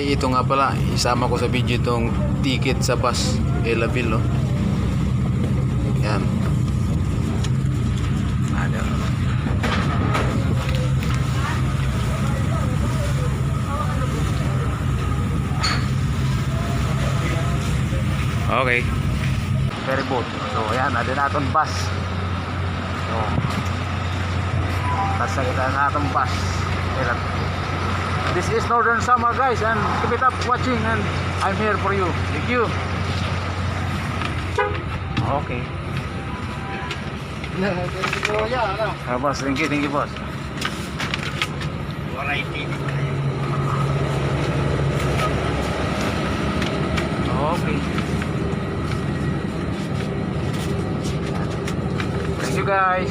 Ay, ito nga pala, isama ko sa video itong ticket sa bus Elaville, no? Yan. Ada. Okay. Very good. So, ayan, ada na itong bus. So, nasa kita na itong bus. This is Northern Summer, guys, and keep it up watching, and I'm here for you. Thank you. Okay. Boss, thank you, boss. Okay. Thank you, guys.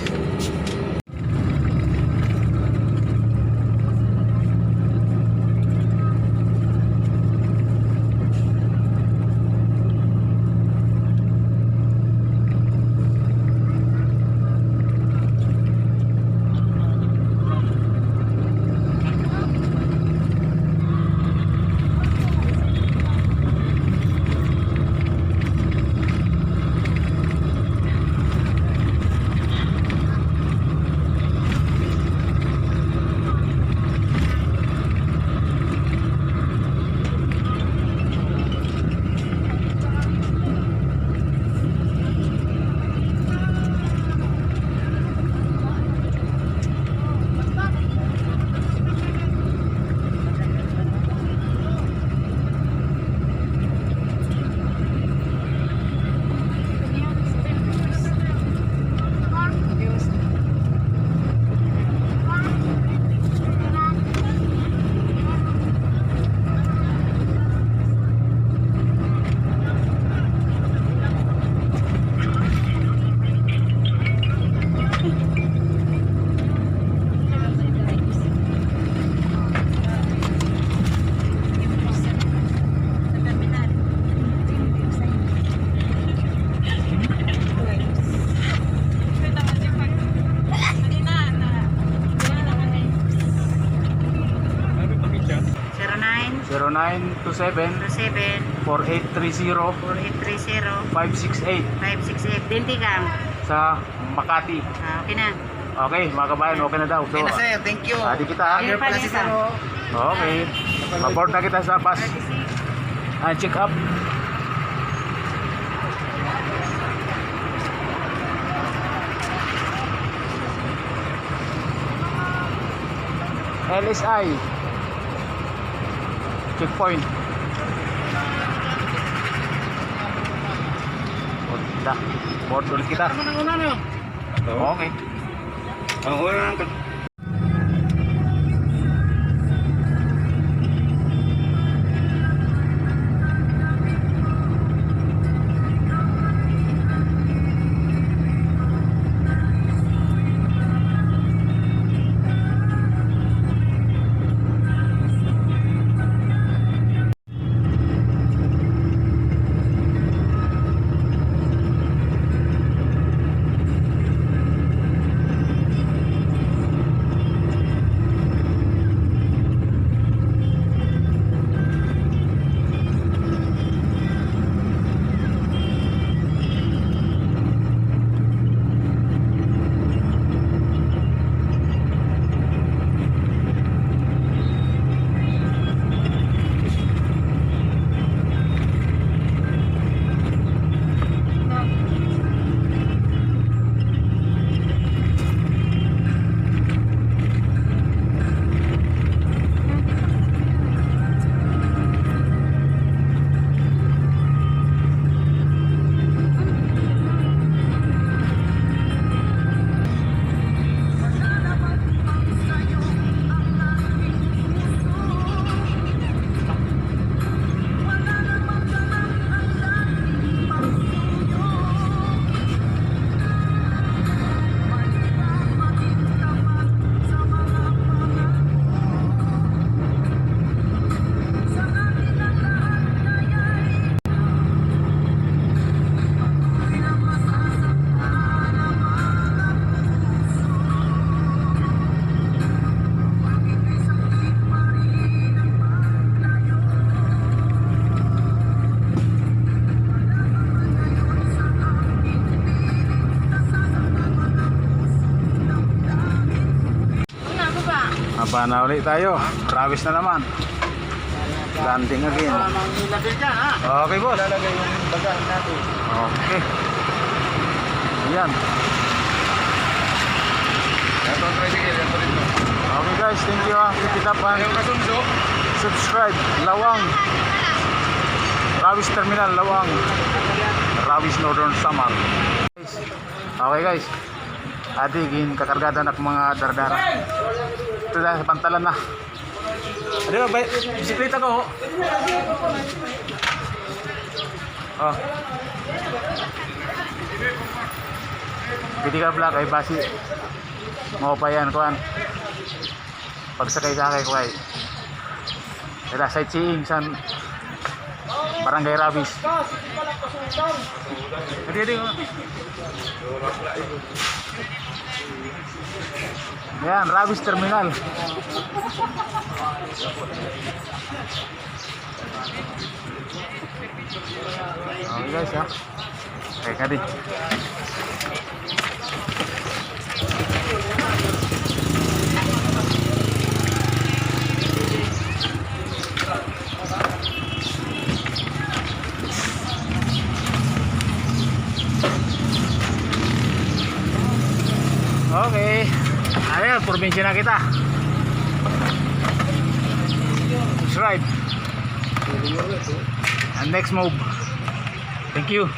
Zero 927 4830 568 568 Dintigam. sa Makati. Okay na. Okay, mga kabayan, okay na daw. So, Okay na sir, thank you. adi kita. Ayun pala si sir. Okay. Maboard na kita sa bus. Check up. LSI checkpoint. Board ulit kita. Okay. Ang una Pana ulit tayo. Travis na naman. Landing again. Ilagay dyan ha. Okay, boss. Lalagay yung bagahin natin. Okay. Ayan. Ito ang tricycle. Ito rin. Okay guys, thank you ha. Keep it up ha. Ayaw kasunso. Subscribe. Lawang. Travis Terminal, Lawang. Travis Northern Samar. Okay guys. Adigin kakargada na mga dardara. Ito na, pantalan na. Ano ba? Bisikleta ko. Oh. Pwede ka black ay basi. Mo pa yan kuan. Pagsakay sa akin kuay. Kaya sightseeing sa Barangay Rabis. Hadi. Yan, Rabis Terminal. Okay guys ha. Okay ka din. Okay. Ayan, probinsya na kita. That's right. And next move. Thank you.